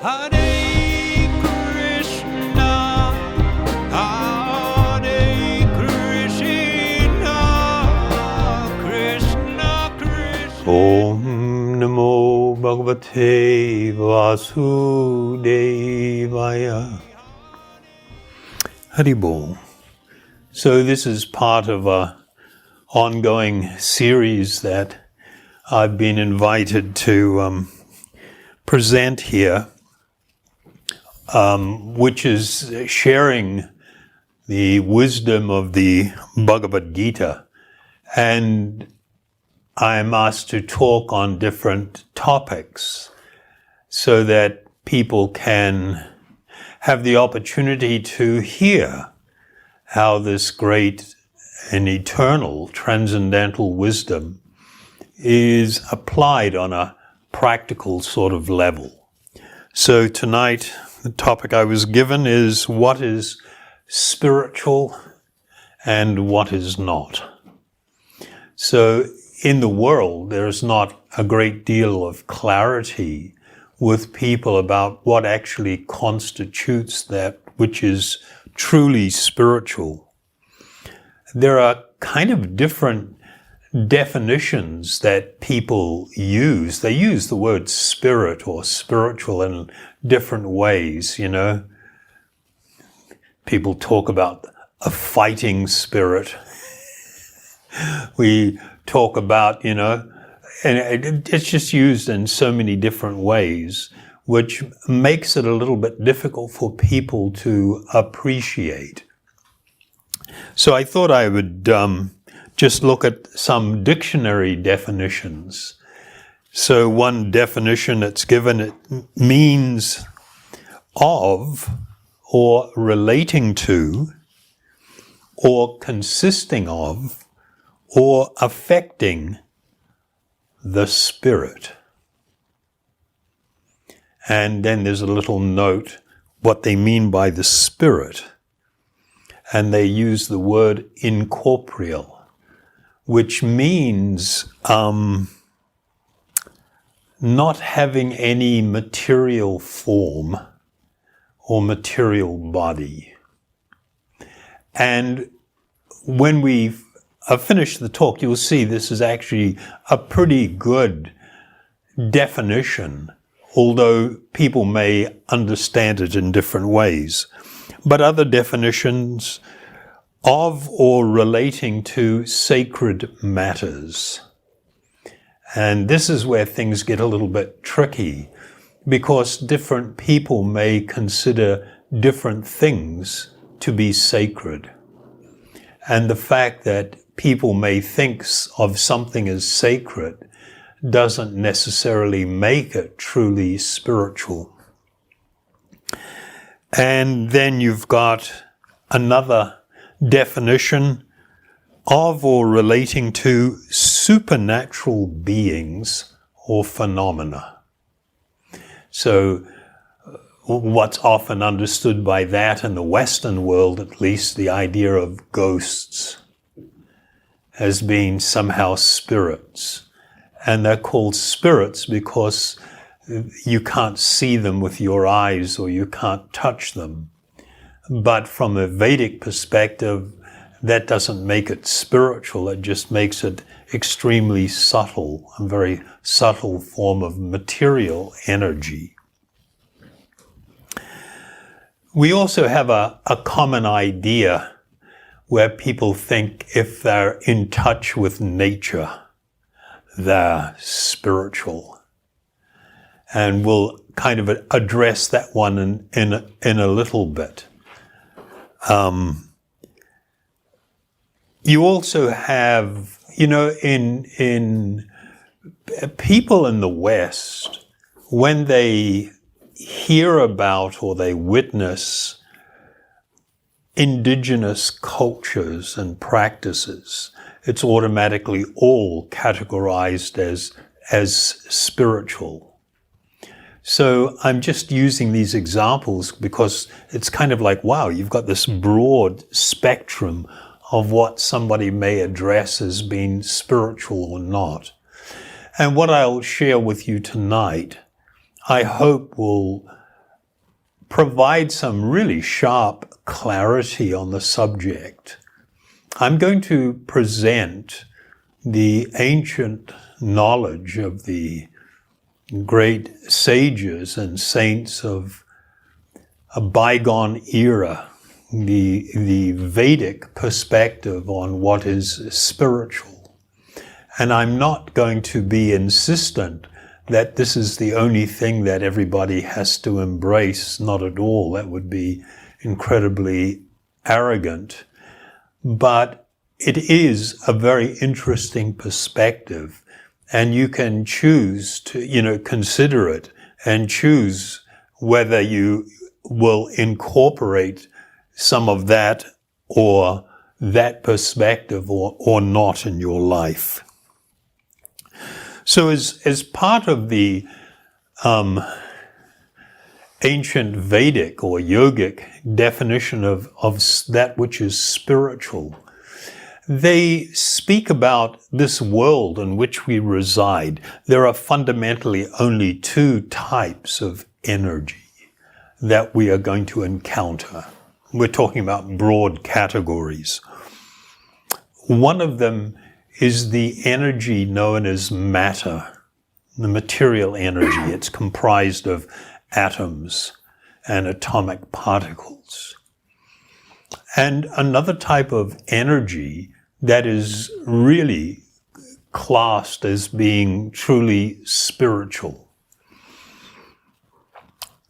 Hare Krishna, Hare Krishna, Krishna Krishna. Om Namo Bhagavate Vasudevaya. Haribol. So this is part of an ongoing series that I've been invited to present here, which is sharing the wisdom of the Bhagavad Gita. And I'm asked to talk on different topics so that people can have the opportunity to hear how this great and eternal transcendental wisdom is applied on a practical sort of level. So tonight, the topic I was given is what is spiritual and what is not. So in the world, there's not a great deal of clarity with people about what actually constitutes that which is truly spiritual. There are kind of different definitions that people use. They use the word spirit or spiritual in different ways, you know. People talk about a fighting spirit. We talk about, you know, and it's just used in so many different ways, which makes it a little bit difficult for people to appreciate. So I thought I would just look at some dictionary definitions. So one definition that's given, it means of, or relating to, or consisting of, or affecting the spirit. And then there's a little note what they mean by the spirit. And they use the word incorporeal, which means not having any material form or material body. And when we've finished the talk, you'll see this is actually a pretty good definition, although people may understand it in different ways. But other definitions of or relating to sacred matters. And this is where things get a little bit tricky, because different people may consider different things to be sacred. And the fact that people may think of something as sacred doesn't necessarily make it truly spiritual. And then you've got another definition of or relating to supernatural beings or phenomena. So what's often understood by that in the Western world, at least, the idea of ghosts as being somehow spirits. And they're called spirits because you can't see them with your eyes or you can't touch them. But from a Vedic perspective, that doesn't make it spiritual. It just makes it extremely subtle, a very subtle form of material energy. We also have a common idea where people think if they're in touch with nature, they're spiritual. And we'll kind of address that one in a little bit. You also have, you know, in people in the West, when they hear about or they witness indigenous cultures and practices, it's automatically all categorized as spiritual. So I'm just using these examples because it's kind of like, wow, you've got this broad spectrum of what somebody may address as being spiritual or not. And what I'll share with you tonight, I hope will provide some really sharp clarity on the subject, I'm going to present the ancient knowledge of the great sages and saints of a bygone era, the Vedic perspective on what is spiritual. And I'm not going to be insistent that this is the only thing that everybody has to embrace. Not at all. That would be incredibly arrogant. But it is a very interesting perspective, and you can choose to, consider it and choose whether you will incorporate some of that or that perspective or not in your life. So as part of the ancient Vedic or yogic definition of that which is spiritual, they speak about this world in which we reside. There are fundamentally only two types of energy that we are going to encounter. We're talking about broad categories. One of them is the energy known as matter, the material energy. It's comprised of atoms and atomic particles. And another type of energy that is really classed as being truly spiritual.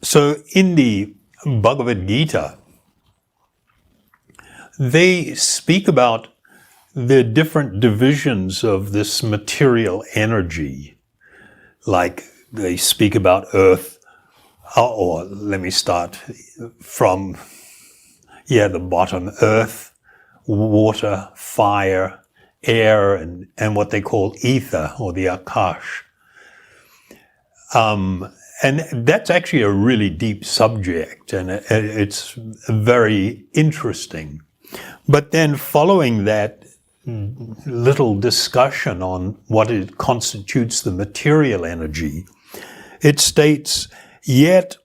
So in the Bhagavad Gita, they speak about the different divisions of this material energy. Like they speak about earth, or let me start from, the bottom, earth, water, fire, air, and what they call ether, or the akash. And that's actually a really deep subject, and it's very interesting. But then following that little discussion on what it constitutes the material energy, it states, yet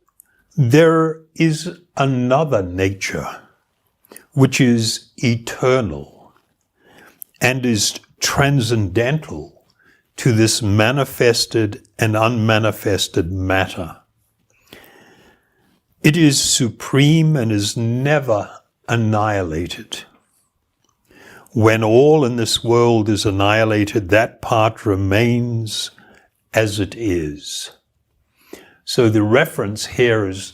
there is another nature which is eternal and is transcendental to this manifested and unmanifested matter. It is supreme and is never annihilated. When all in this world is annihilated, that part remains as it is. So the reference here is,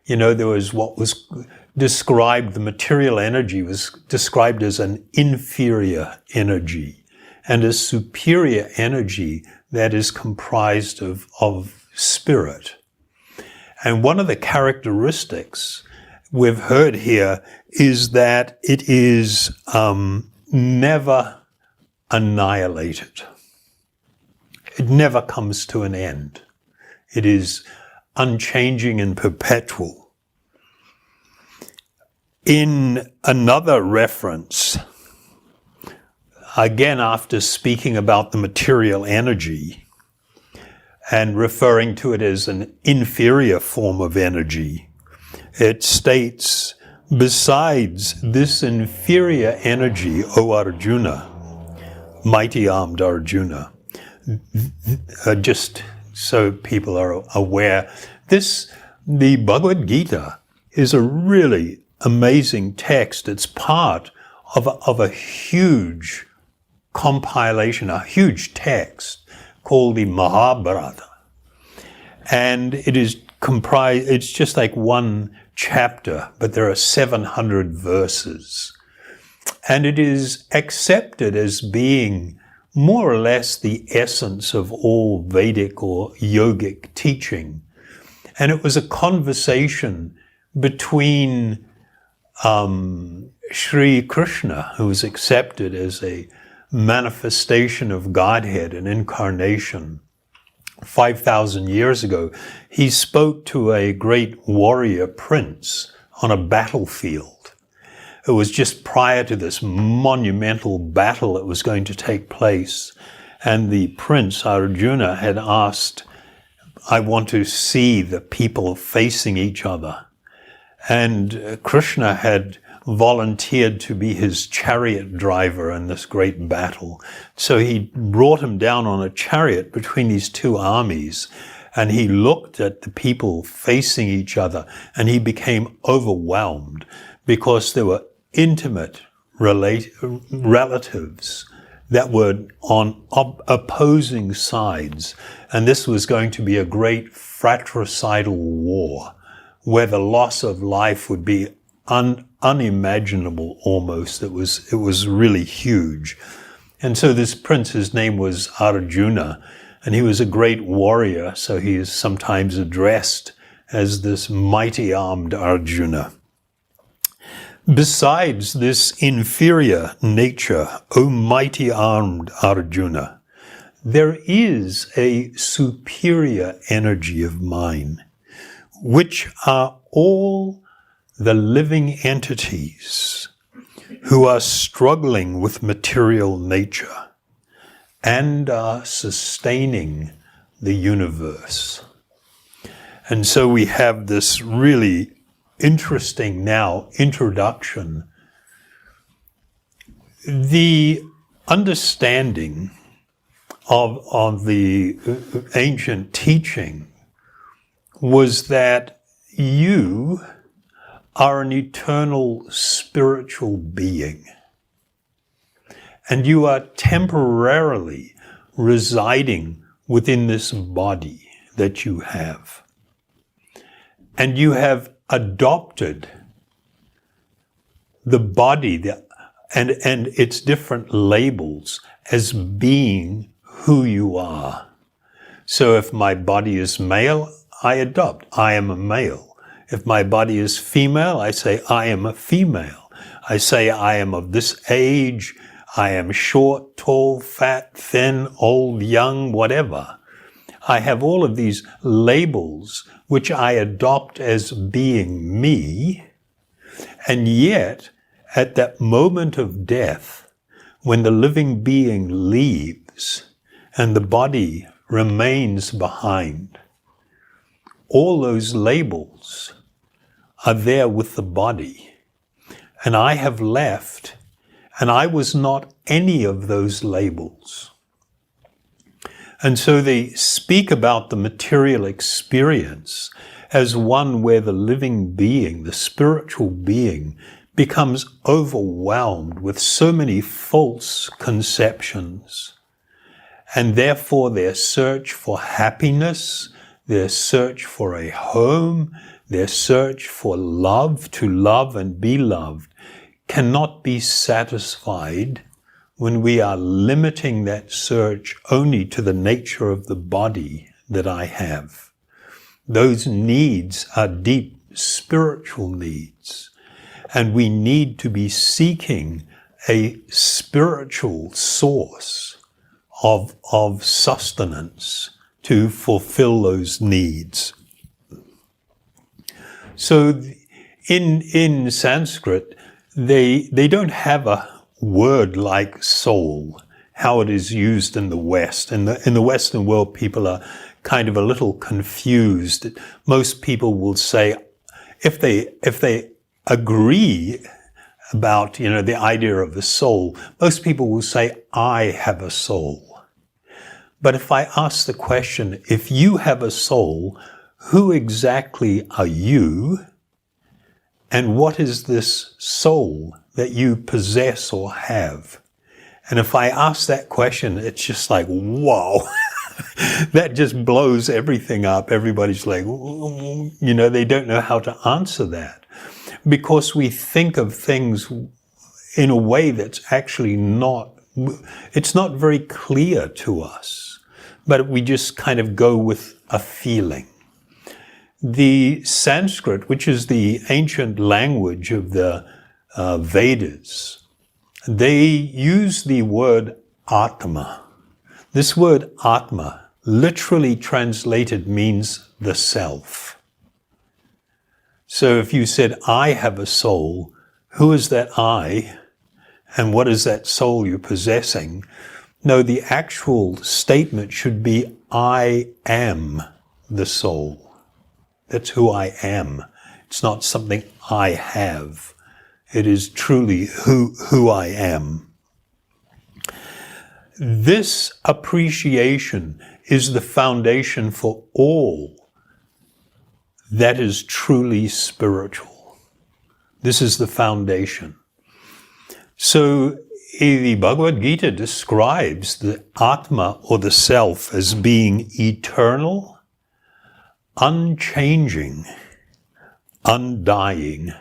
there was what was described, the material energy was described as an inferior energy and a superior energy that is comprised of spirit. And one of the characteristics we've heard here is that it is never annihilated. It never comes to an end. It is unchanging and perpetual. In another reference, again after speaking about the material energy and referring to it as an inferior form of energy, it states, besides this inferior energy, O Arjuna, mighty armed Arjuna, just so people are aware, the Bhagavad Gita is a really amazing text. It's part of a huge compilation, a huge text called the Mahabharata. And it is comprised, it's just like one chapter, but there are 700 verses. And it is accepted as being more or less the essence of all Vedic or yogic teaching. And it was a conversation between Sri Krishna, who was accepted as a manifestation of Godhead, an incarnation, 5,000 years ago. He spoke to a great warrior prince on a battlefield. It was just prior to this monumental battle that was going to take place. And the prince, Arjuna, had asked, I want to see the people facing each other. And Krishna had volunteered to be his chariot driver in this great battle. So he brought him down on a chariot between these two armies, and he looked at the people facing each other, and he became overwhelmed because there were intimate relatives that were on opposing sides. And this was going to be a great fratricidal war where the loss of life would be unimaginable almost. It was really huge. And so this prince, his name was Arjuna, and he was a great warrior, so he is sometimes addressed as this mighty armed Arjuna. Besides this inferior nature, O mighty armed Arjuna, there is a superior energy of mine, which are all the living entities who are struggling with material nature and are sustaining the universe. And so we have this really interesting now introduction. The understanding of the ancient teaching was that you are an eternal spiritual being, and you are temporarily residing within this body that you have. And you have adopted the body and its different labels as being who you are. So if my body is male, I adopt, I am a male. If my body is female, I say, I am a female. I say, I am of this age, I am short, tall, fat, thin, old, young, whatever. I have all of these labels which I adopt as being me, and yet, at that moment of death, when the living being leaves and the body remains behind, all those labels are there with the body. And I have left, and I was not any of those labels. And so they speak about the material experience as one where the living being, the spiritual being, becomes overwhelmed with so many false conceptions. And therefore their search for happiness, their search for a home, their search for love, to love and be loved, cannot be satisfied when we are limiting that search only to the nature of the body that I have. Those needs are deep spiritual needs, and we need to be seeking a spiritual source of sustenance to fulfill those needs. So in Sanskrit, they don't have a word like soul, how it is used in the West. In the Western world, people are kind of a little confused. Most people will say, if they agree about, the idea of the soul, most people will say, I have a soul. But if I ask the question, if you have a soul, who exactly are you? And what is this soul that you possess or have? And if I ask that question, it's just like, whoa, that just blows everything up. Everybody's like, they don't know how to answer that, because we think of things in a way that's actually it's not very clear to us, but we just kind of go with a feeling. The Sanskrit, which is the ancient language of the Vedas, they use the word ātmā. This word ātmā, literally translated, means the self. So if you said, I have a soul, who is that I? And what is that soul you're possessing? No, the actual statement should be, I am the soul. That's who I am. It's not something I have. It is truly who I am. This appreciation is the foundation for all that is truly spiritual. This is the foundation. So the Bhagavad Gita describes the ātmā, or the self, as being eternal, unchanging, undying,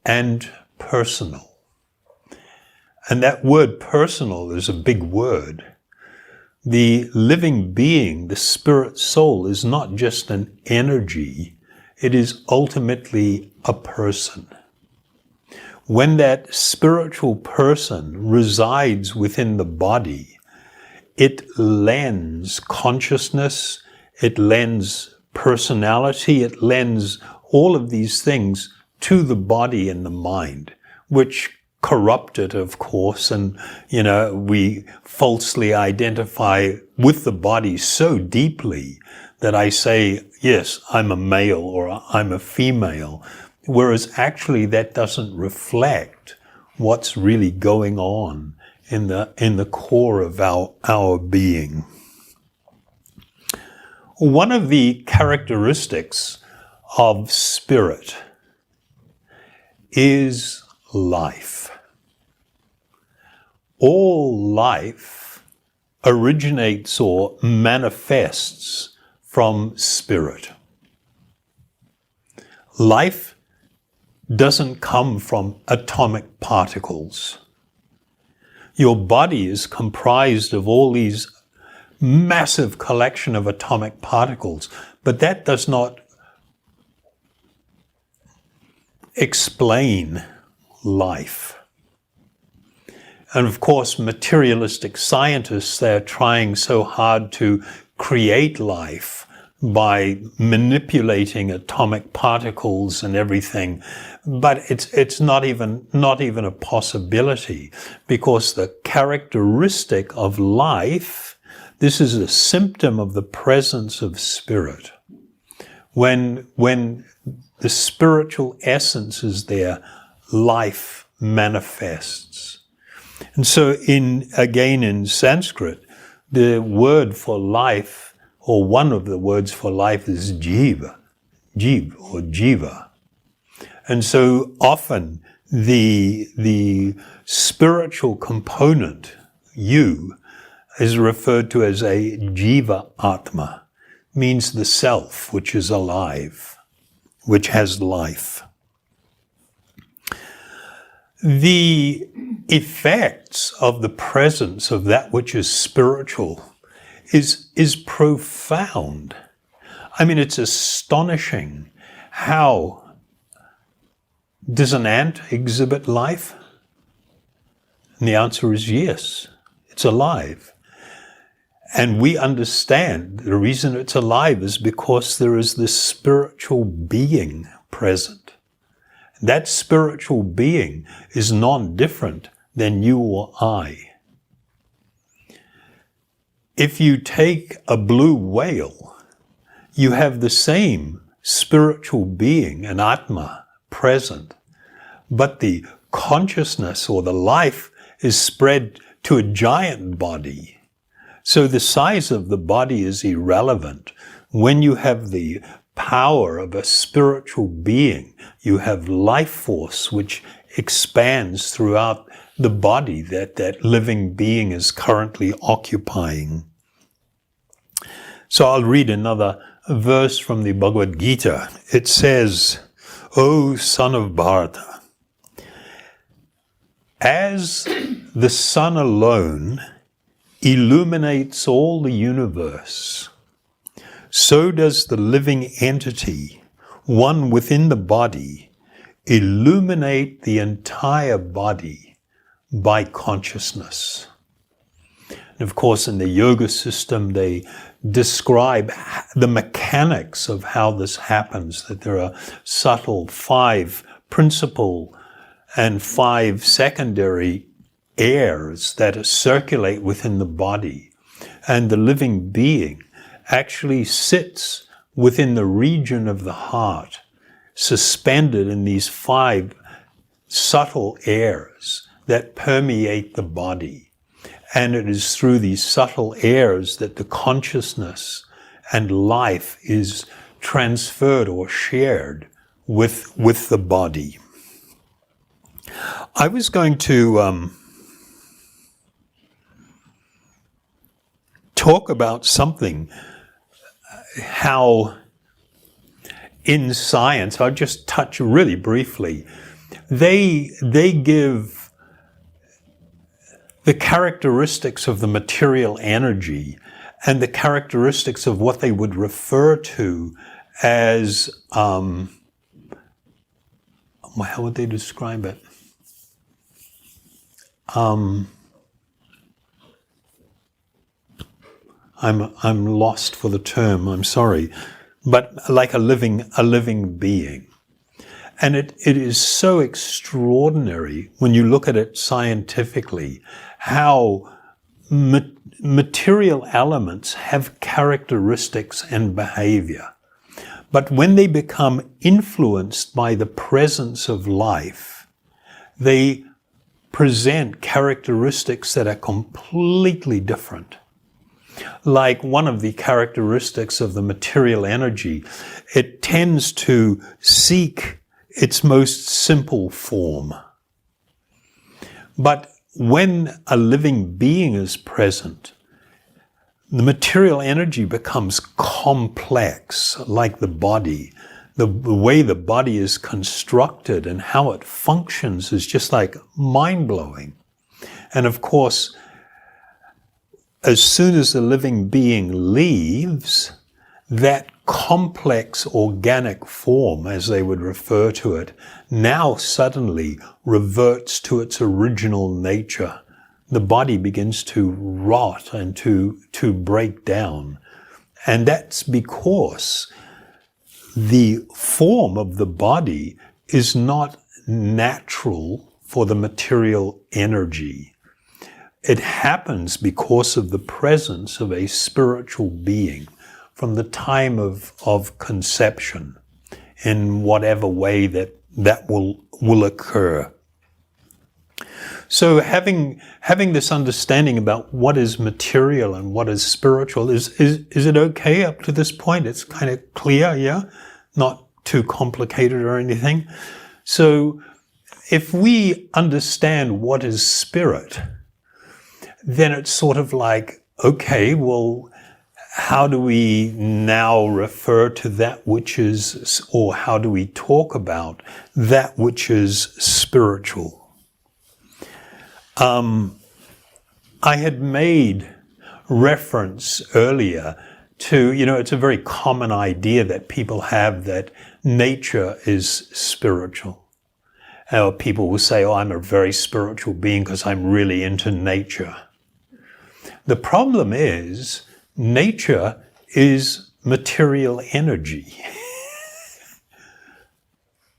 and personal. And that word personal is a big word. The living being, the spirit soul, is not just an energy. It is ultimately a person. When that spiritual person resides within the body, it lends consciousness, it lends personality, it lends all of these things to the body and the mind, which corrupt it, of course, and, we falsely identify with the body so deeply that I say, yes, I'm a male or I'm a female, whereas actually that doesn't reflect what's really going on in the core of our being. One of the characteristics of spirit is life. All life originates or manifests from spirit. Life doesn't come from atomic particles. Your body is comprised of all these massive collection of atomic particles, but that does not explain life. And of course, materialistic scientists, they're trying so hard to create life by manipulating atomic particles and everything. But it's not even a possibility, because the characteristic of life, this is a symptom of the presence of spirit. When the spiritual essence is there, life manifests. And so in Sanskrit, the word for life, or one of the words for life, is jiva, or jiva. And so often the spiritual component, you, is referred to as a jiva ātmā, means the self which is alive, which has life. The effects of the presence of that which is spiritual is profound. I mean, it's astonishing. How does an ant exhibit life? And the answer is yes, it's alive. And we understand the reason it's alive is because there is this spiritual being present. That spiritual being is non-different than you or I. If you take a blue whale, you have the same spiritual being, an ātmā, present, but the consciousness or the life is spread to a giant body. So the size of the body is irrelevant. When you have the power of a spiritual being, you have life force which expands throughout the body that living being is currently occupying. So I'll read another verse from the Bhagavad Gita. It says, O son of Bharata, as the sun alone illuminates all the universe, so does the living entity, one within the body, illuminate the entire body by consciousness. And of course, in the yoga system, they describe the mechanics of how this happens, that there are subtle 5 principal and 5 secondary airs that circulate within the body. And the living being actually sits within the region of the heart. suspended in these 5 subtle airs that permeate the body. And it is through these subtle airs that the consciousness and life is transferred or shared with the body. I was going to talk about something, how in science, I'll just touch really briefly, they give the characteristics of the material energy and the characteristics of what they would refer to as, how would they describe it? I'm lost for the term, I'm sorry, but like a living being. And it is so extraordinary when you look at it scientifically, how material elements have characteristics and behavior. But when they become influenced by the presence of life, they present characteristics that are completely different. Like one of the characteristics of the material energy, it tends to seek its most simple form. But when a living being is present, the material energy becomes complex, like the body. The way the body is constructed and how it functions is just like mind-blowing. And of course, as soon as the living being leaves, that complex organic form, as they would refer to it, now suddenly reverts to its original nature. The body begins to rot and to break down. And that's because the form of the body is not natural for the material energy. It happens because of the presence of a spiritual being from the time of conception, in whatever way that will occur. So having this understanding about what is material and what is spiritual, is it okay up to this point? It's kind of clear, yeah? Not too complicated or anything. So if we understand what is spirit, then it's sort of like, okay, well, how do we now refer to that which is, or how do we talk about that which is spiritual? I had made reference earlier to, it's a very common idea that people have that nature is spiritual. People will say, oh, I'm a very spiritual being because I'm really into nature. The problem is, nature is material energy.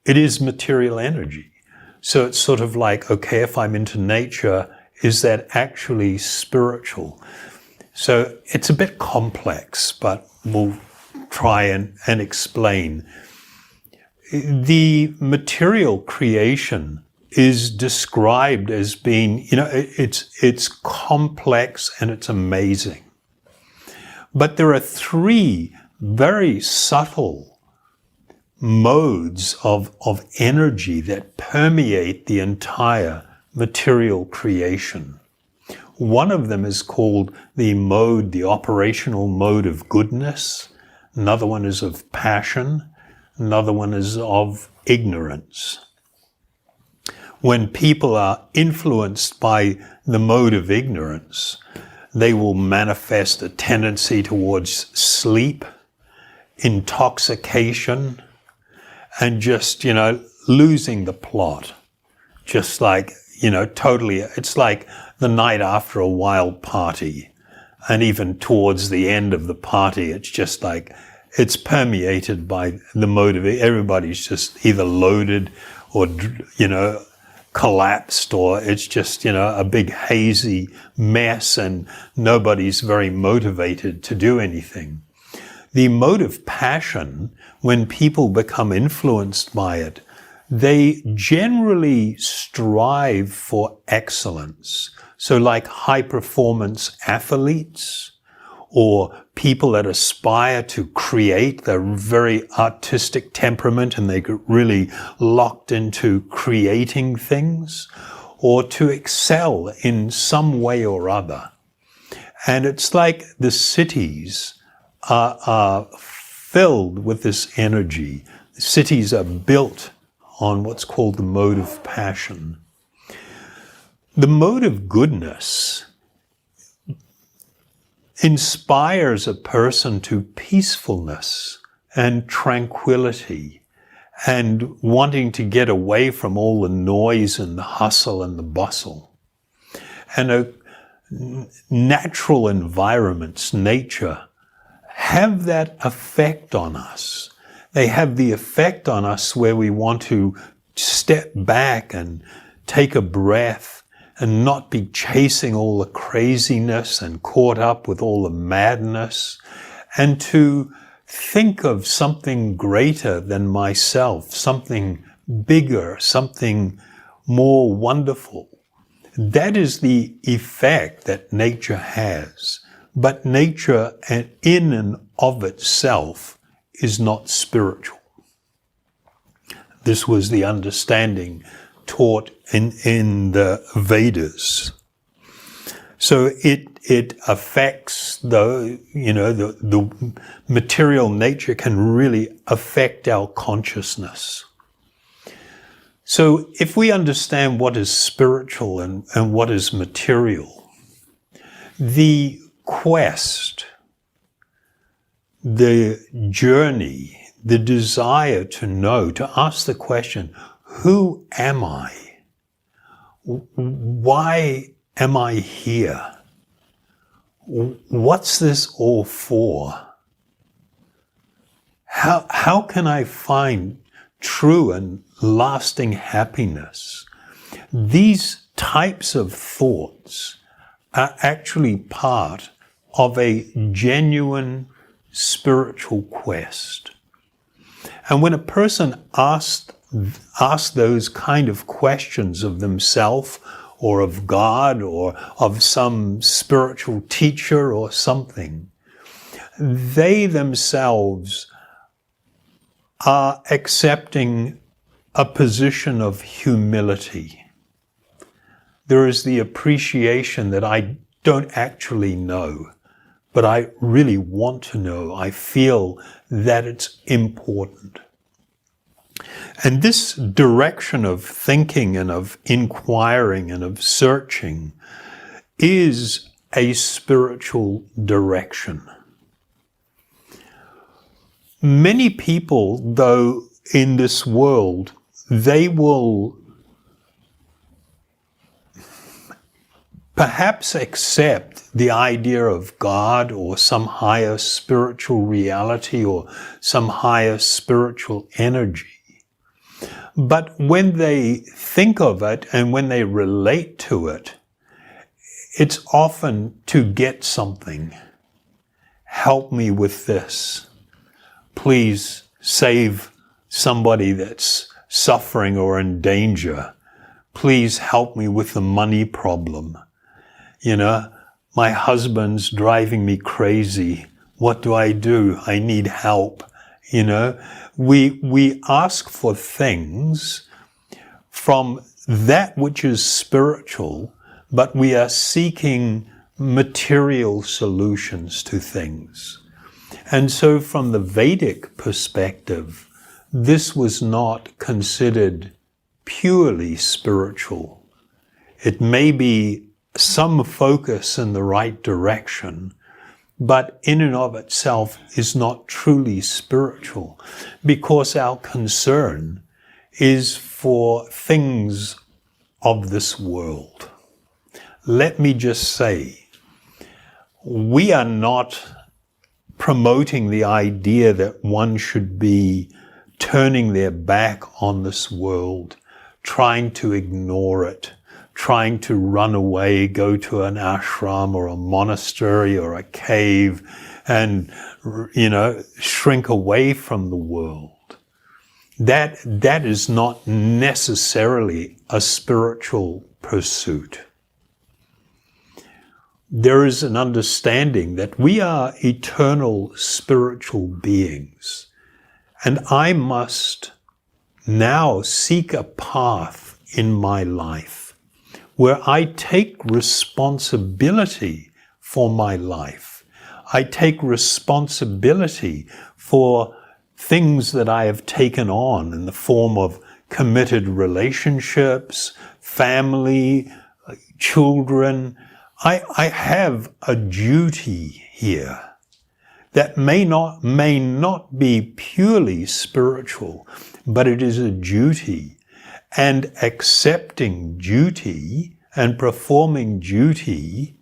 It is material energy. So it's sort of like, okay, if I'm into nature, is that actually spiritual? So it's a bit complex, but we'll try and explain. The material creation is described as being, it's complex and it's amazing. But there are 3 very subtle modes of energy that permeate the entire material creation. One of them is called the operational mode of goodness. Another one is of passion. Another one is of ignorance. When people are influenced by the mode of ignorance, they will manifest a tendency towards sleep, intoxication, and just, losing the plot. Just like, totally, it's like the night after a wild party. And even towards the end of the party, it's just like, it's permeated by the mode of it. Everybody's just either loaded or, collapsed, or it's just, a big hazy mess and nobody's very motivated to do anything. The mode of passion, when people become influenced by it, they generally strive for excellence. So like high-performance athletes or people that aspire to create, they're very artistic temperament and they get really locked into creating things, or to excel in some way or other. And it's like the cities are filled with this energy. The cities are built on what's called the mode of passion. The mode of goodness inspires a person to peacefulness and tranquility and wanting to get away from all the noise and the hustle and the bustle. And natural environments, nature, have that effect on us. They have the effect on us where we want to step back and take a breath and not be chasing all the craziness and caught up with all the madness, and to think of something greater than myself, something bigger, something more wonderful. That is the effect that nature has. But nature in and of itself is not spiritual. This was the understanding taught in the Vedas. So it affects the material nature can really affect our consciousness. So if we understand what is spiritual and what is material, the quest, the journey, the desire to know, to ask the question, who am I? Why am I here? What's this all for? How can I find true and lasting happiness? These types of thoughts are actually part of a genuine spiritual quest. And when a person asks those kind of questions of themselves or of God or of some spiritual teacher or something, they themselves are accepting a position of humility. There is the appreciation that I don't actually know, but I really want to know. I feel that it's important. And this direction of thinking and of inquiring and of searching is a spiritual direction. Many people, though, in this world, they will perhaps accept the idea of God or some higher spiritual reality or some higher spiritual energy. But when they think of it and when they relate to it, it's often to get something. Help me with this. Please save somebody that's suffering or in danger. Please help me with the money problem. My husband's driving me crazy. What do? I need help. We ask for things from that which is spiritual, but we are seeking material solutions to things. And so from the Vedic perspective, this was not considered purely spiritual. It may be some focus in the right direction, but in and of itself is not truly spiritual, because our concern is for things of this world. Let me just say, we are not promoting the idea that one should be turning their back on this world, trying to ignore it, trying to run away, go to an ashram or a monastery or a cave, and, shrink away from the world. That is not necessarily a spiritual pursuit. There is an understanding that we are eternal spiritual beings, and I must now seek a path in my life where I take responsibility for my life. I take responsibility for things that I have taken on in the form of committed relationships, family, children. I have a duty here that may not be purely spiritual, but it is a duty. And accepting duty and performing duty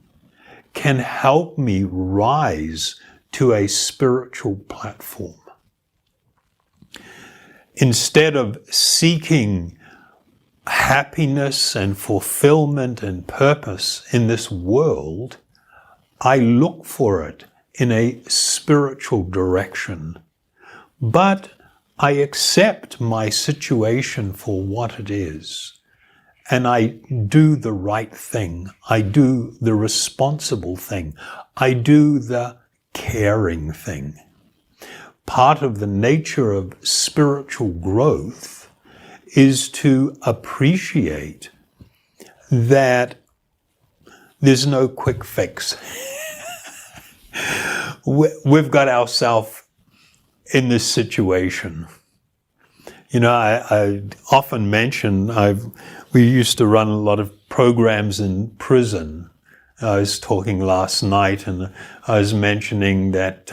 can help me rise to a spiritual platform. Instead of seeking happiness and fulfillment and purpose in this world, I look for it in a spiritual direction. But I accept my situation for what it is, and I do the right thing. I do the responsible thing. I do the caring thing. Part of the nature of spiritual growth is to appreciate that there's no quick fix. We've got ourselves in this situation. I often mention, we used to run a lot of programs in prison. I was talking last night and I was mentioning that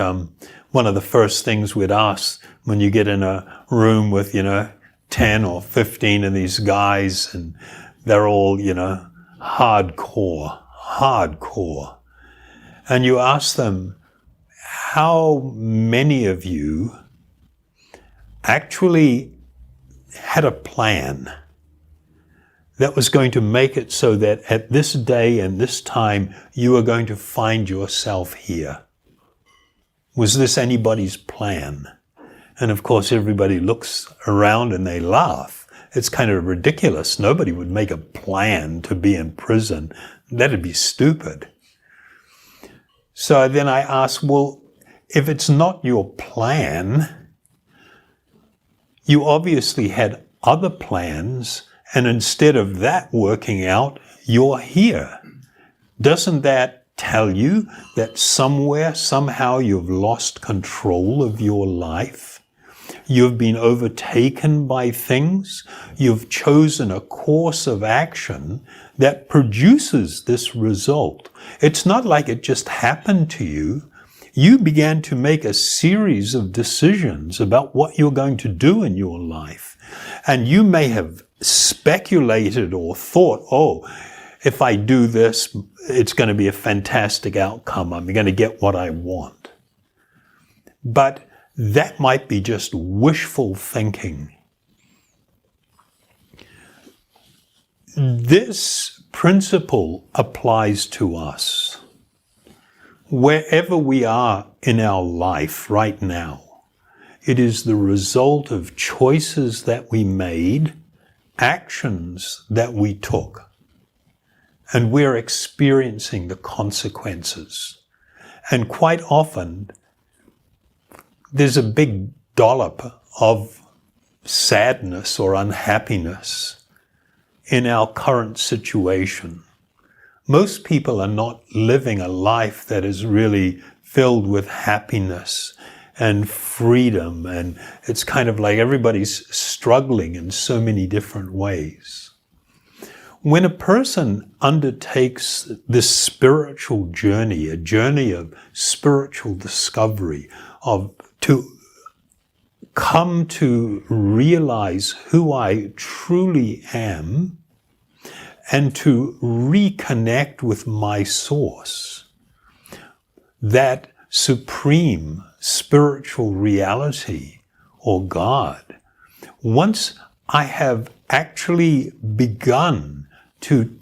one of the first things we'd ask when you get in a room with, 10 or 15 of these guys, and they're all, hardcore. And you ask them, how many of you actually had a plan that was going to make it so that at this day and this time you are going to find yourself here? Was this anybody's plan? And of course everybody looks around and they laugh. It's kind of ridiculous. Nobody would make a plan to be in prison. That'd be stupid. So then I ask, well, if it's not your plan, you obviously had other plans, and instead of that working out, you're here. Doesn't that tell you that somewhere, somehow you've lost control of your life? You've been overtaken by things. You've chosen a course of action that produces this result. It's not like it just happened to you. You began to make a series of decisions about what you're going to do in your life. And you may have speculated or thought, if I do this, it's going to be a fantastic outcome. I'm going to get what I want. But that might be just wishful thinking. This principle applies to us. Wherever we are in our life right now, it is the result of choices that we made, actions that we took, and we're experiencing the consequences. And quite often, there's a big dollop of sadness or unhappiness in our current situation. Most people are not living a life that is really filled with happiness and freedom, and it's kind of like everybody's struggling in so many different ways. When a person undertakes this spiritual journey, a journey of spiritual discovery, to come to realize who I truly am and to reconnect with my source, that supreme spiritual reality or God, once I have actually begun to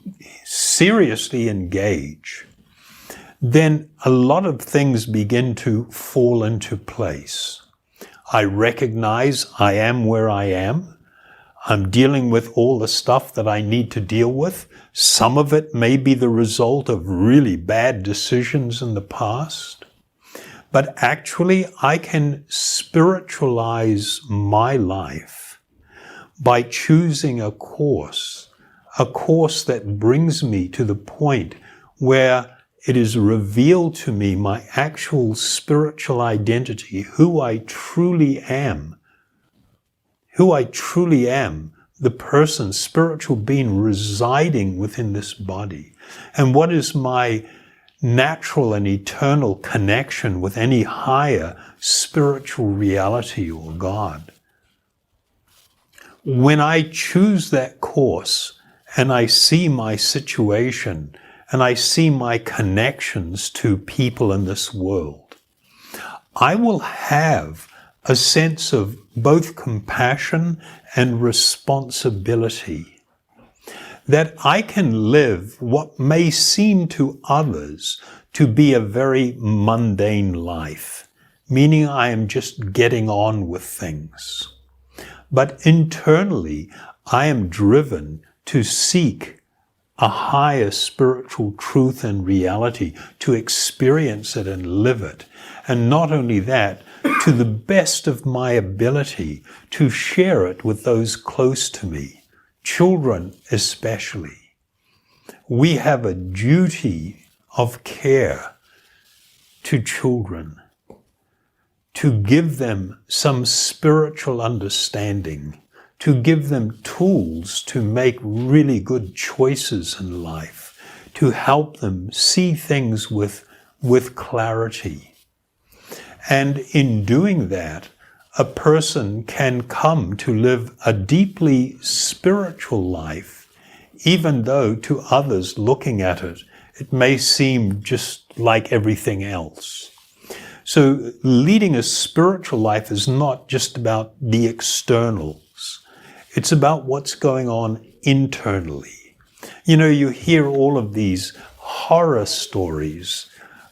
seriously engage, then a lot of things begin to fall into place. I recognize I am where I am. I'm dealing with all the stuff that I need to deal with. Some of it may be the result of really bad decisions in the past. But actually, I can spiritualize my life by choosing a course that brings me to the point where it is revealed to me my actual spiritual identity, who I truly am, the person, spiritual being residing within this body, and what is my natural and eternal connection with any higher spiritual reality or God. When I choose that course and I see my situation and I see my connections to people in this world, I will have a sense of both compassion and responsibility, that I can live what may seem to others to be a very mundane life, meaning I am just getting on with things. But internally, I am driven to seek a higher spiritual truth and reality, to experience it and live it. And not only that, to the best of my ability, to share it with those close to me, children especially. We have a duty of care to children, to give them some spiritual understanding, to give them tools to make really good choices in life, to help them see things with clarity. And in doing that, a person can come to live a deeply spiritual life, even though to others looking at it, it may seem just like everything else. So leading a spiritual life is not just about the externals. It's about what's going on internally. You know, you hear all of these horror stories,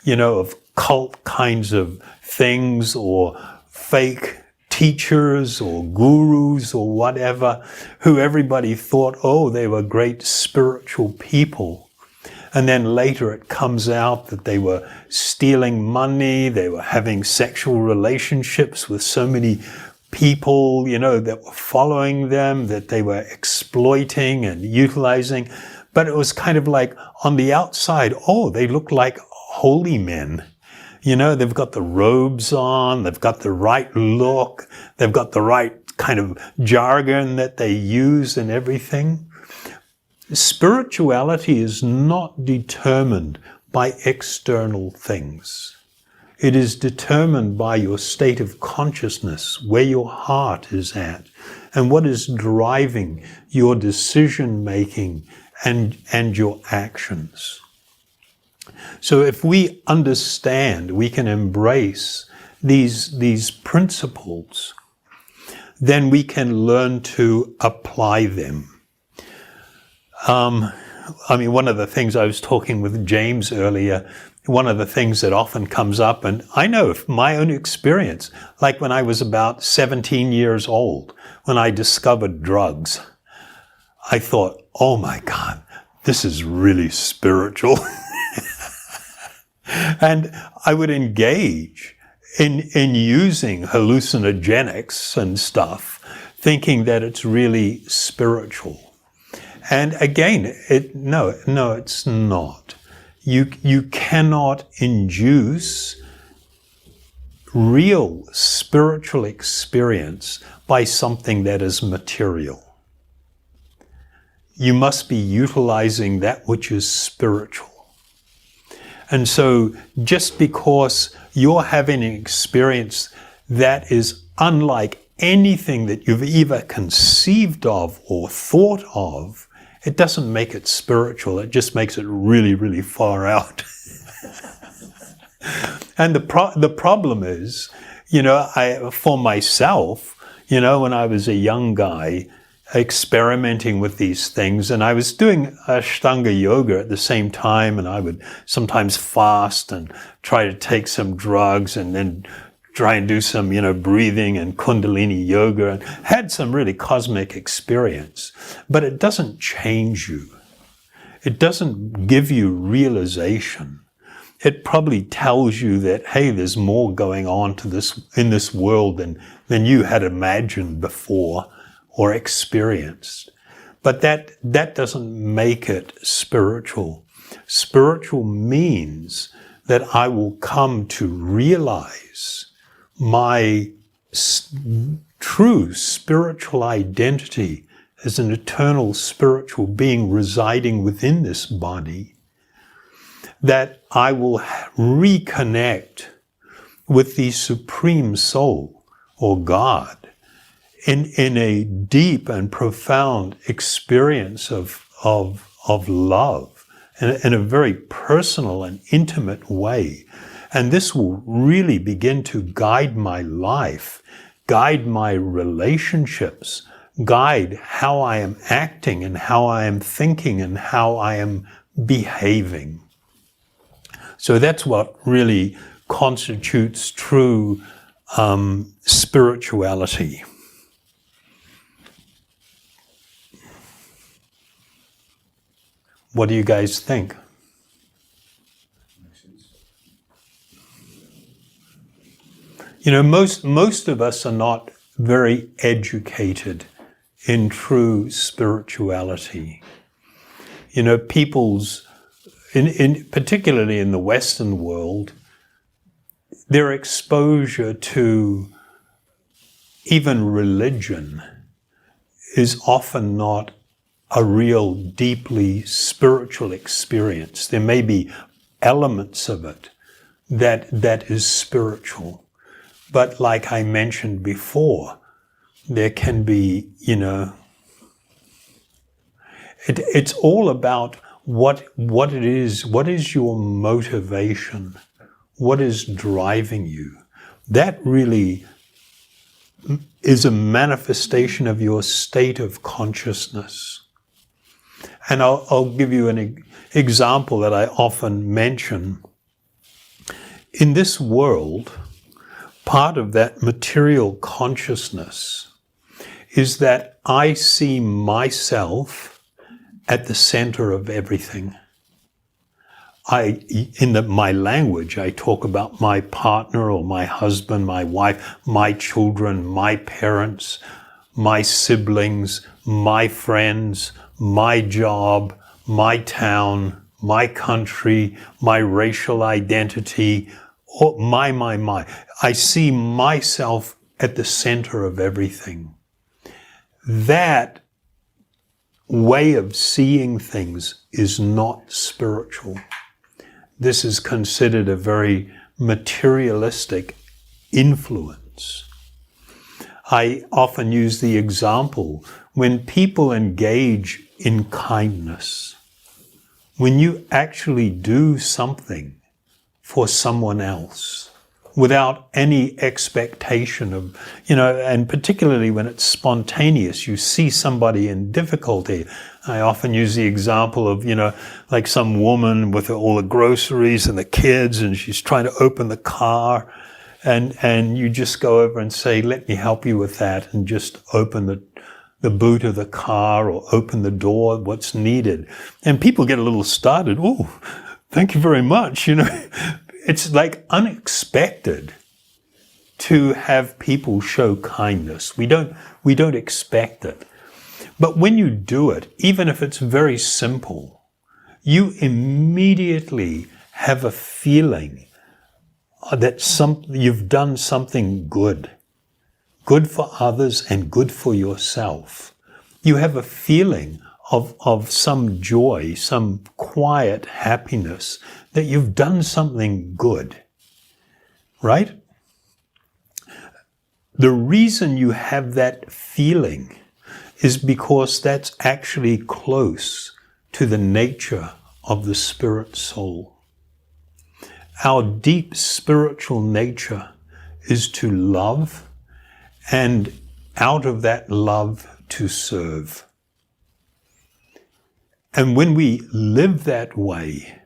of cult kinds of things or fake teachers or gurus or whatever, who everybody thought, they were great spiritual people. And then later it comes out that they were stealing money, they were having sexual relationships with so many people, that were following them, that they were exploiting and utilizing. But it was kind of like on the outside, they look like holy men. They've got the robes on, they've got the right look, they've got the right kind of jargon that they use and everything. Spirituality is not determined by external things. It is determined by your state of consciousness, where your heart is at, and what is driving your decision-making and your actions. So if we understand, we can embrace these principles, then we can learn to apply them. One of the things I was talking with James earlier, one of the things that often comes up, and I know from my own experience, like when I was about 17 years old, when I discovered drugs, I thought, oh my God, this is really spiritual. And I would engage in using hallucinogenics and stuff, thinking that it's really spiritual. And again, no, it's not. You cannot induce real spiritual experience by something that is material. You must be utilizing that which is spiritual. And so just because you're having an experience that is unlike anything that you've ever conceived of or thought of, it doesn't make it spiritual. It just makes it really, really far out. And the problem is, for myself, when I was a young guy, experimenting with these things, and I was doing Ashtanga yoga at the same time, and I would sometimes fast and try to take some drugs and then try and do some, breathing and Kundalini yoga, and had some really cosmic experience. But it doesn't change you. It doesn't give you realization. It probably tells you that, hey, there's more going on in this world than you had imagined before or experienced. But that doesn't make it spiritual. Spiritual means that I will come to realize my true spiritual identity as an eternal spiritual being residing within this body, that I will reconnect with the Supreme Soul or God in a deep and profound experience of love in a very personal and intimate way. And this will really begin to guide my life, guide my relationships, guide how I am acting and how I am thinking and how I am behaving. So that's what really constitutes true spirituality. What do you guys think? Most of us are not very educated in true spirituality. People's, particularly in the Western world, their exposure to even religion is often not a real deeply spiritual experience. There may be elements of it that is spiritual. But like I mentioned before, there can be, it's all about what it is. What is your motivation? What is driving you? That really is a manifestation of your state of consciousness. And I'll give you an example that I often mention. In this world, part of that material consciousness is that I see myself at the center of everything. In my language, I talk about my partner or my husband, my wife, my children, my parents, my siblings, my friends, my job, my town, my country, my racial identity, or my. I see myself at the center of everything. That way of seeing things is not spiritual. This is considered a very materialistic influence. I often use the example when people engage in kindness, when you actually do something for someone else without any expectation of, and particularly when it's spontaneous, you see somebody in difficulty. I often use the example of, like some woman with all the groceries and the kids, and she's trying to open the car, and you just go over and say, let me help you with that, and just open the boot of the car or open the door, what's needed. And people get a little startled. Oh, thank you very much. It's like unexpected to have people show kindness. We don't expect it. But when you do it, even if it's very simple, you immediately have a feeling that you've done something good for others and good for yourself. You have a feeling of some joy, some quiet happiness that you've done something good, right? The reason you have that feeling is because that's actually close to the nature of the spirit soul. Our deep spiritual nature is to love, and out of that love to serve. And when we live that way,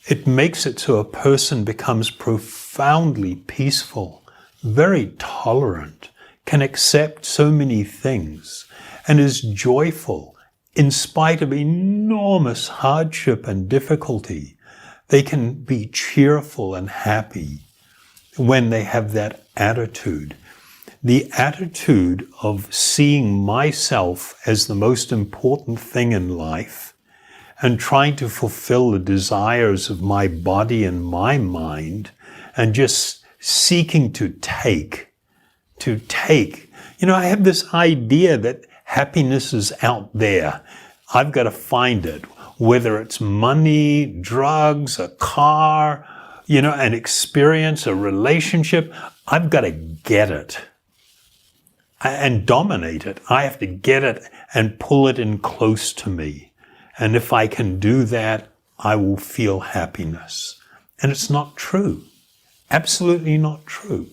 it makes it so a person becomes profoundly peaceful, very tolerant, can accept so many things, and is joyful in spite of enormous hardship and difficulty. They can be cheerful and happy when they have that attitude. The attitude of seeing myself as the most important thing in life and trying to fulfill the desires of my body and my mind and just seeking to take. I have this idea that happiness is out there. I've got to find it, whether it's money, drugs, a car, an experience, a relationship. I've got to get it and dominate it. I have to get it and pull it in close to me. And if I can do that, I will feel happiness. And it's not true. Absolutely not true.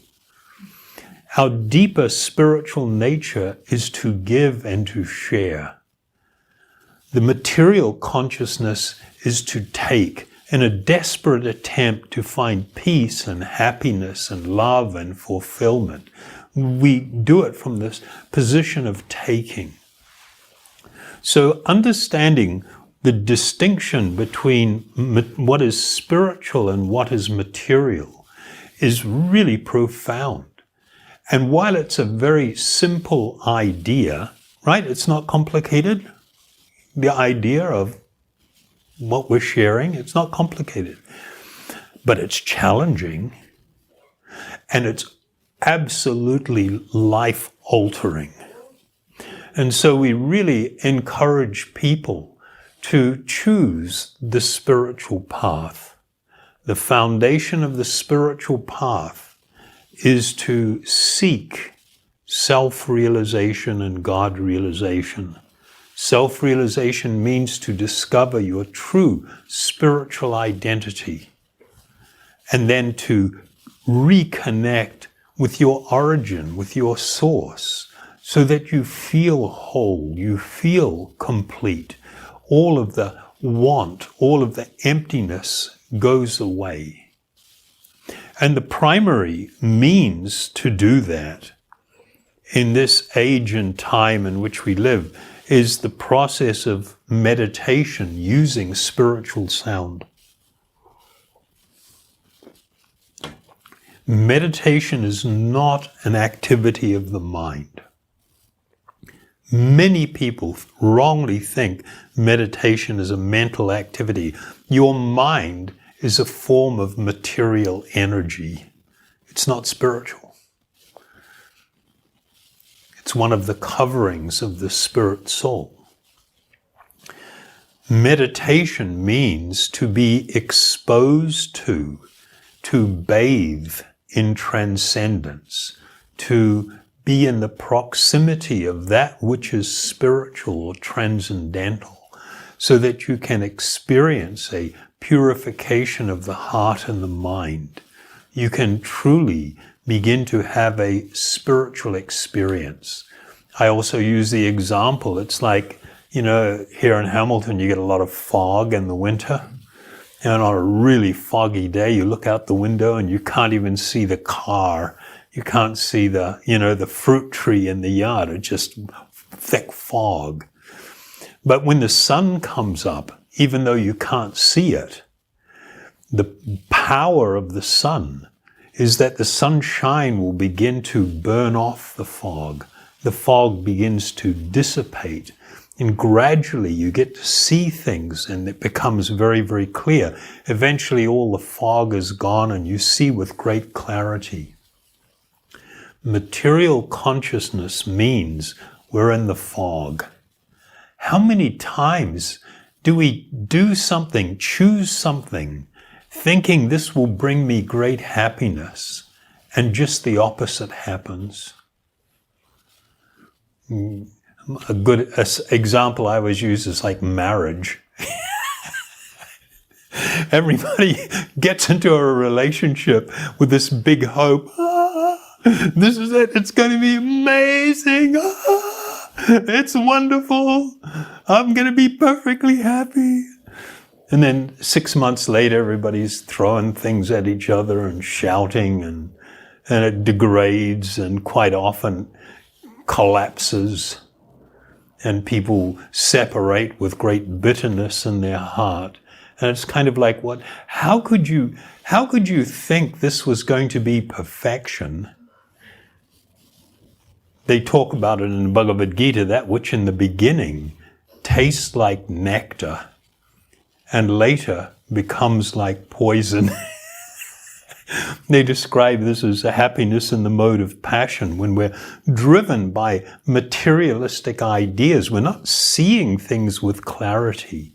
Our deeper spiritual nature is to give and to share. The material consciousness is to take in a desperate attempt to find peace and happiness and love and fulfillment. We do it from this position of taking. So understanding the distinction between what is spiritual and what is material is really profound. And while it's a very simple idea, right? It's not complicated. The idea of what we're sharing, it's not complicated. But it's challenging, and it's absolutely life-altering. And so we really encourage people to choose the spiritual path. The foundation of the spiritual path is to seek self-realization and God-realization. Self-realization means to discover your true spiritual identity and then to reconnect with your origin, with your source, so that you feel whole, you feel complete. All of the want, all of the emptiness goes away. And the primary means to do that in this age and time in which we live is the process of meditation using spiritual sound. Meditation is not an activity of the mind. Many people wrongly think meditation is a mental activity. Your mind is a form of material energy. It's not spiritual. It's one of the coverings of the spirit soul. Meditation means to be exposed to bathe in transcendence, to be in the proximity of that which is spiritual or transcendental, so that you can experience a purification of the heart and the mind. You can truly begin to have a spiritual experience. I also use the example, it's like, here in Hamilton you get a lot of fog in the winter. And on a really foggy day, you look out the window and you can't even see the car. You can't see the fruit tree in the yard. It's just thick fog. But when the sun comes up, even though you can't see it, the power of the sun is that the sunshine will begin to burn off the fog. The fog begins to dissipate. And gradually you get to see things and it becomes very, very clear. Eventually all the fog is gone and you see with great clarity. Material consciousness means we're in the fog. How many times do we do something, choose something, thinking this will bring me great happiness, and just the opposite happens? A good example I always use is like marriage. Everybody gets into a relationship with this big hope. This is it. It's going to be amazing. It's wonderful. I'm going to be perfectly happy. And then 6 months later, everybody's throwing things at each other and shouting, and it degrades and quite often collapses. And people separate with great bitterness in their heart. And it's kind of like, what? How could you think this was going to be perfection? They talk about it in the Bhagavad Gita, that which in the beginning tastes like nectar and later becomes like poison. They describe this as a happiness in the mode of passion. When we're driven by materialistic ideas, we're not seeing things with clarity.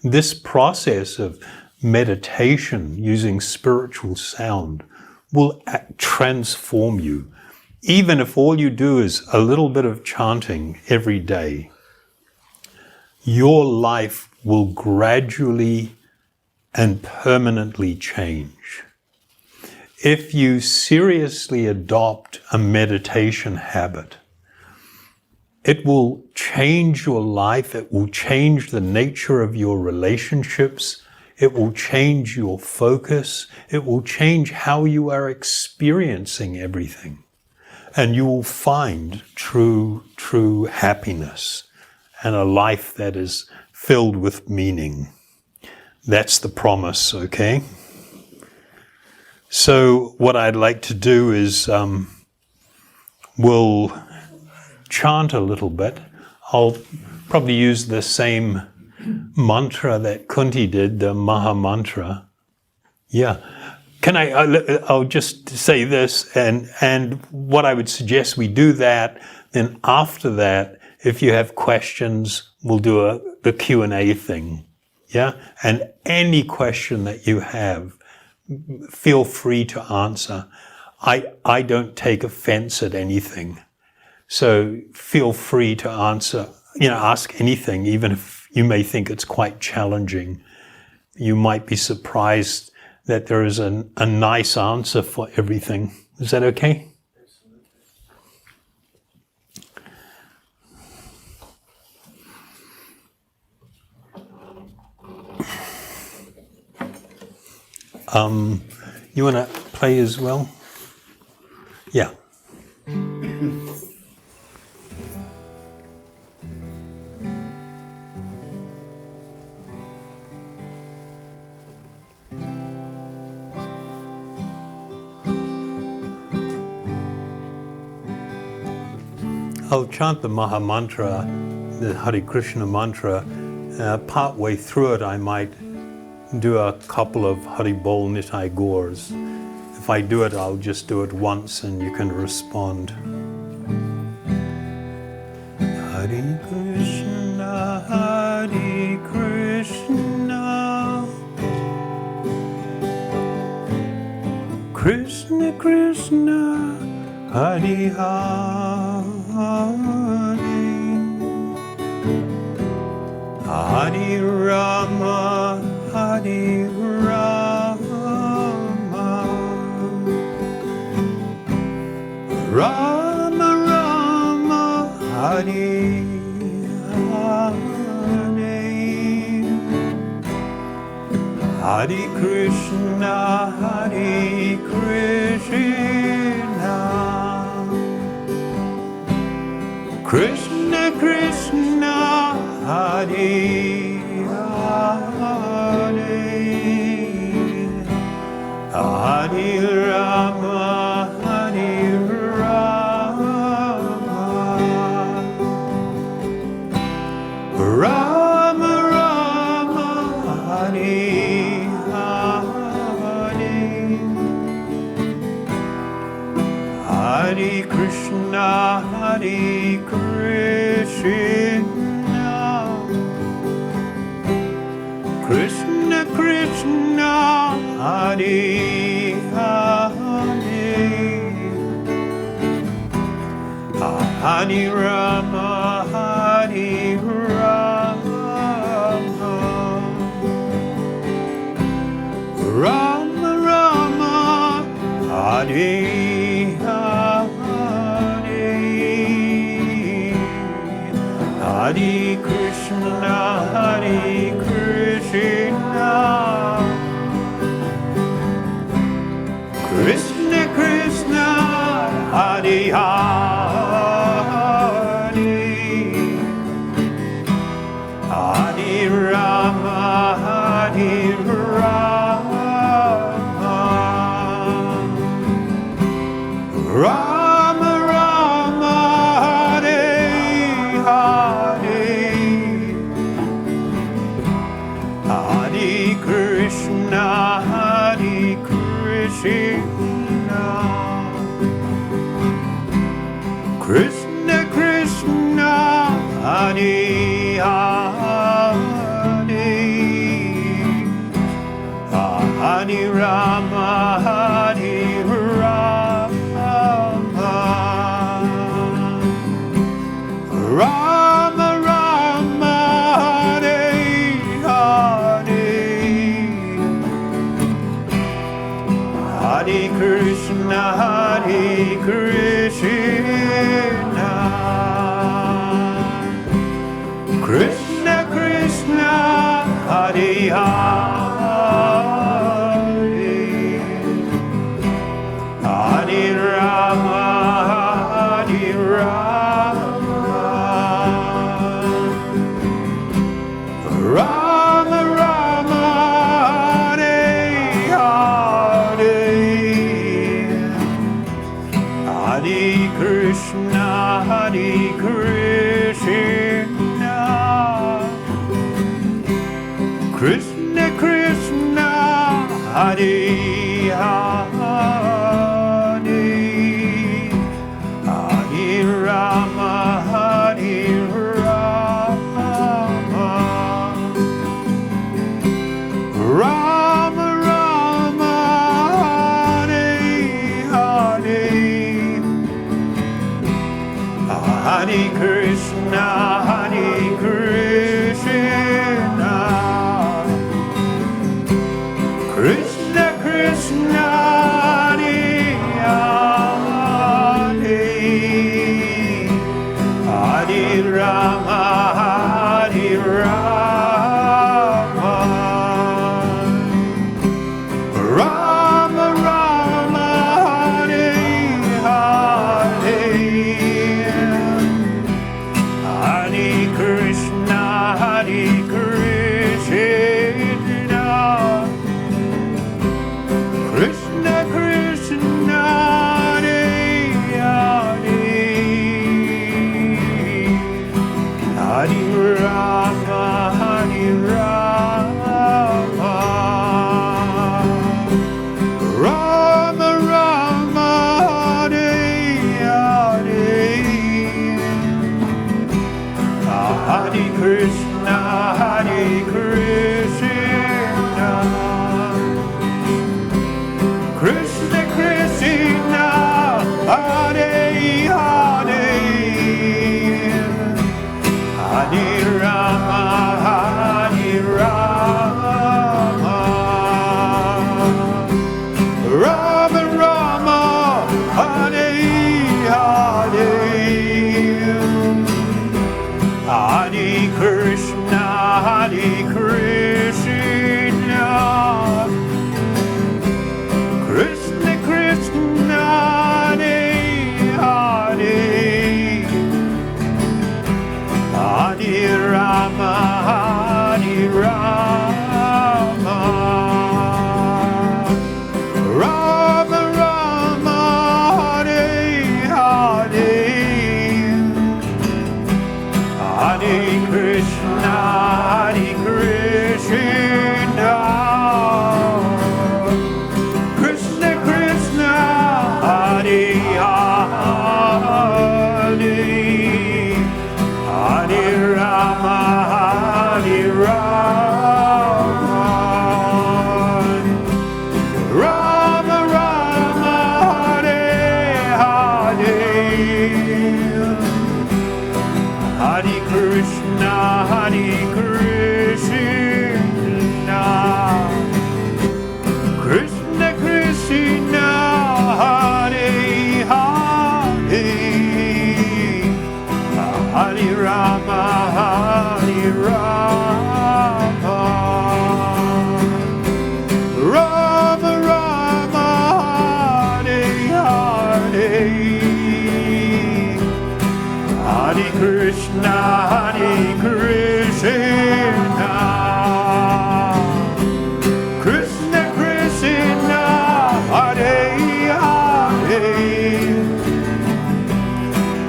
This process of meditation using spiritual sound will transform you. Even if all you do is a little bit of chanting every day, your life will gradually and permanently change. If you seriously adopt a meditation habit, it will change your life, it will change the nature of your relationships, it will change your focus, it will change how you are experiencing everything. And you will find true happiness and a life that is filled with meaning. That's the promise, okay? So what I'd like to do is we'll chant a little bit. I'll probably use the same mantra that Kunti did, the Maha Mantra. Yeah. I'll just say this, and what I would suggest we do that, then after that, if you have questions, we'll do the Q&A thing. Yeah? And any question that you have, feel free to answer. I don't take offense at anything. So feel free to answer, ask anything, even if you may think it's quite challenging. You might be surprised that there is a nice answer for everything. Is that okay? You want to play as well? Yeah. I'll chant the Maha Mantra, the Hare Krishna mantra. Part way through it, I might do a couple of Hari Bol Nitai Gaurs. If I do it, I'll just do it once and you can respond. Hare Krishna, Hare Krishna, Krishna Krishna, Hare Hare, Hare Rama, Hare Rama, Rama Rama, Hare Hare, Hare Krishna, Hare Krishna, Krishna Krishna, Hare Hare, Hare Rama, Hare Rama, Rama Rama, Hare Hare, Hare Krishna, Hare Krishna, Krishna Krishna, Hare Hare, Hare Rama, Hare Rama, Rama Rama, Hare Hare, Hare Krishna, Hare Krishna, Krishna Krishna, Hare Hare, Hare Rama, Hare Rama, Rama Rama, Hare Hare, Hare Krishna, Hare Krishna, Krishna Krishna, Hare Hare, Hare Rama, Hare Rama, Rama Rama, Hare Hare, Hare Krishna, Hare Krishna, Krishna Krishna, Hare Hare, Hare Rama, Hare Rama, Rama Rama, Hare Hare, Hare Krishna, Hare Krishna, Krishna Krishna, Hare Hare, Hare Rama, Hare Rama, Rama Rama, Hare Hare, Hare Krishna, Hare Krishna, Krishna Krishna, Hare Hare, Hare Rama, Hare Rama, Rama Rama, Hare Hare, Hare Krishna, Hare Krishna, Krishna Krishna, Hare Hare, Hare Rama, Hare Rama, Rama Rama, Hare Hare, Hare Krishna, Hare Krishna, Krishna Krishna, Hare Hare, Hare Rama, Hare Rama, Rama Rama, Hare Hare, Hare Krishna, Hare Krishna, Krishna Krishna, Hare Hare, Hare Rama, Hare Rama, Rama Rama, Hare Hare, Hare Krishna, Hare Krishna, Krishna Krishna, Hare Hare, Hare Rama, Hare Rama, Rama Rama, Hare Hare, Hare Krishna, Hare Krishna, Krishna Krishna, Hare Hare, Hare Rama, Krishna, Hare Krishna, Krishna Krishna, Hare Hare,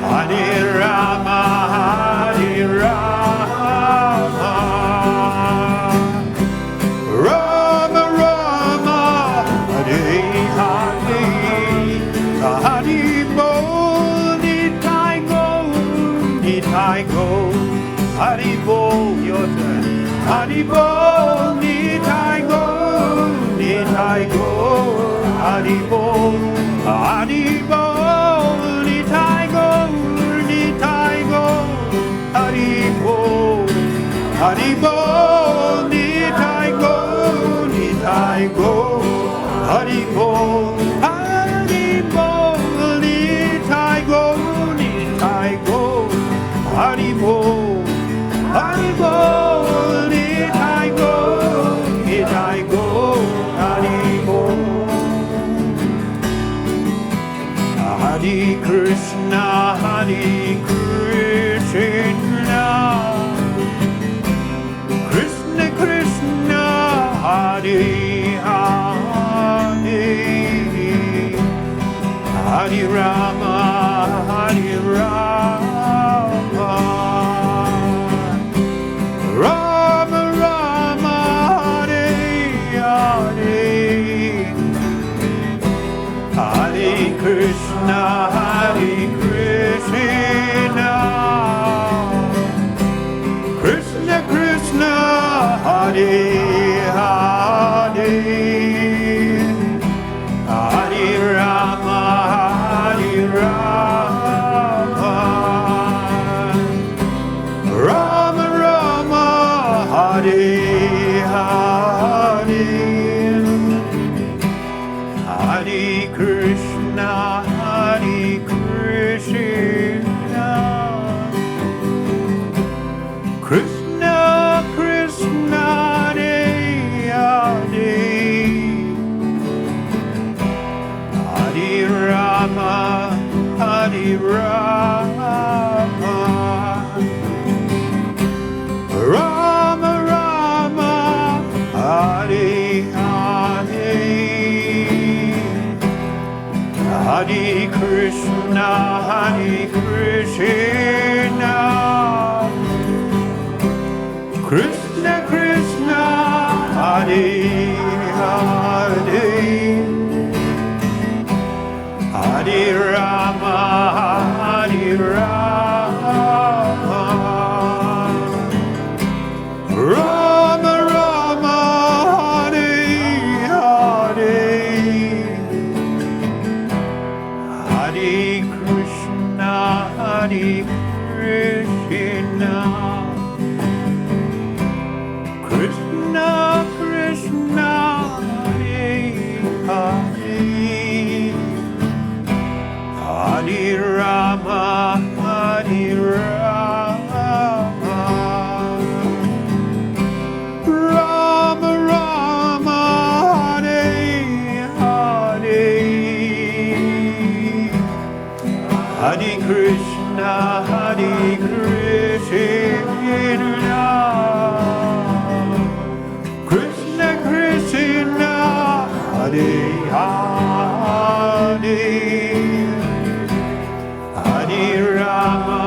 Hare Rama, Hare Rama, Rama Rama, Hare Hare, Hare Bol, Nitai Go, Hare Bol, your turn. Hare Bol, Nitai Go, Hare Bol, Hare Bol, Nitai Go, Hare Bol, Hare Bol, Nitai Go, Hare Bol, Hare Bol, Nitai Go, Hare Bol, Hare Bol, Nitai Go, Hare Bol. Hare Krishna, Hare Krishna, Krishna Krishna, Hare Hare, Hare Rama, Hare Rama, Rama Rama, Hare Hare, Hare Krishna, Hare Krishna, Krishna Krishna, Hare Hare, Hare Rama, Hare Rama, Rama Rama, Hare Hare, Hare Krishna, Hare Krishna, Krishna Krishna, Hare Hare, Hare Rama, Hare Rama, Rama Rama, Hare Hare, Hare Krishna, Hare Krishna, Krishna Krishna, Hare Hare, Hare Rama, Hare Rama, Rama Rama, Hare Hare, Hare Krishna, Hare Krishna, Krishna Krishna, Hare Hare, Hare Rama, Hare Rama, Rama Rama, Hare Hare, Hare Krishna, Hare Krishna, Krishna Krishna, Hare Hare, Hare Rama,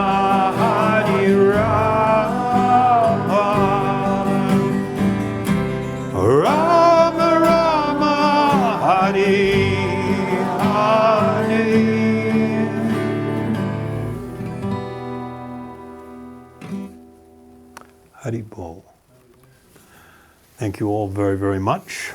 Hare Rama, Rama Rama, Hare Hare. Hare Bol. Thank you all very, very much.